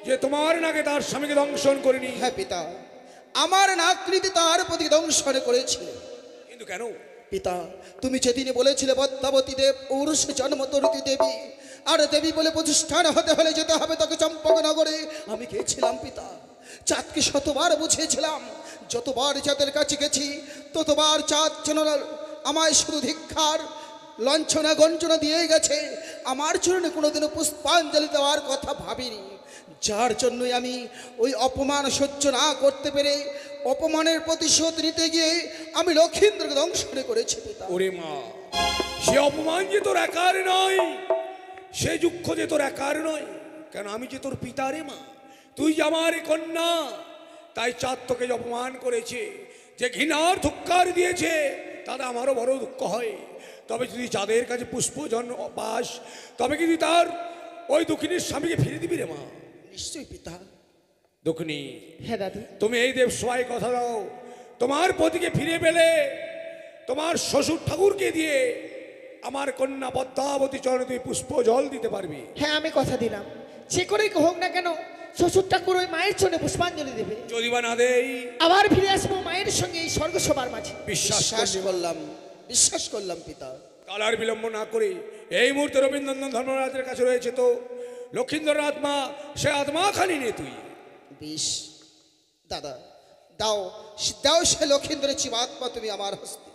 যে তোমার নাকে তার স্বামীকে দংশন করিনি? হ্যাঁ পিতা, আমার নাকৃতি তার প্রতি দংশন করেছিল। কিন্তু কেন? পিতা, তুমি যেদিনে বলেছিলে পদ্মাবতী দেব ঔরসে জন্ম তরুতি দেবী, আর দেবী বলে প্রতিষ্ঠান হতে হলে যেতে হবে তাকে চম্পকনগরে। আমি গেছিলাম পিতা, চাঁদকে শতবার বুঝিয়েছিলাম। যতবার চাঁদের কাছে গেছি ততবার চাঁদ যেন আমায় শুধু ধিক্ষার লঞ্ছনা গঞ্জনা দিয়ে গেছে। আমার চরণে কোনোদিনও পুষ্পাঞ্জলি দেওয়ার কথা ভাবিনি, যার জন্যই আমি ওই অপমান সহ্য না করতে পেরে অপমানের প্রতিশোধ নিতে গিয়ে আমি লক্ষীন্দ্রকে দংশন করেছি পিতা। ওরে মা, সে অপমান যে তোর একার নয়, সে দুঃখ যে তোর একার নয়। কেন? আমি যে তোর পিতা রে মা, তুই যে আমার কন্যা। তাই চাঁদ তোকে যে অপমান করেছে, যে ঘৃণার ধিক্কার দিয়েছে, তাতে আমারও বড় দুঃখ হয়। তবে যদি চাঁদের কাছে পুষ্পজন পাস, তবে কি তুই তার ওই দুঃখিনীর স্বামীকে ফিরে দিবি রে মা? নিশ্চয়ই পিতা। দুঃখিনী, হ্যাঁ দাদু। তুমি এই দেব সবাই কথা দাও, তোমার পতিকে ফিরে পেলে তোমার শ্বশুর ঠাকুরকে দিয়ে আমার কন্যা পদ্মাবতী চরণে তুই পুষ্প জল দিতে পারবি। হ্যাঁ আমি কথা দিলাম, যে করেই হোক না কেন শ্বশুর ঠাকুর ওই মায়ের জন্য পুষ্পাঞ্জলি দেবে। যদি বা না দেই, আবার ফিরে আসবো মায়ের সঙ্গে এই স্বর্গ সবার মাঝে। বিশ্বাস বিশ্বাস করলাম পিতা। কাল আর বিলম্ব না করে এই মুহূর্তে রবীন্দ্রনন্দন ধর্মরাজের কাছে রয়েছে তো লক্ষীন্দরের আত্মা, সে আত্মা খালি নে তুই। বিষ দাদা, দাও দাও সে লক্ষীন্দ্রের জীবাত্মা তুমি আমার হস্তে।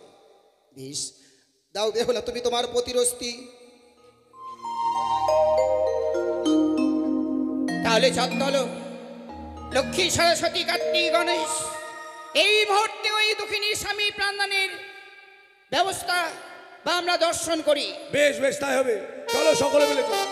বিষ দাও বেহুলা, তুমি তোমার প্রতিরস্তি। তাহলে চন্দল, লক্ষ্মী, সরস্বতী, কার্তিক, গণেশ, এই মুহূর্তে ওই দুঃখিনীর স্বামী প্রাণদানের ব্যবস্থা বা আমরা দর্শন করি। বেশ বেশ, তাই হবে। চলো সকলে মিলে চলো।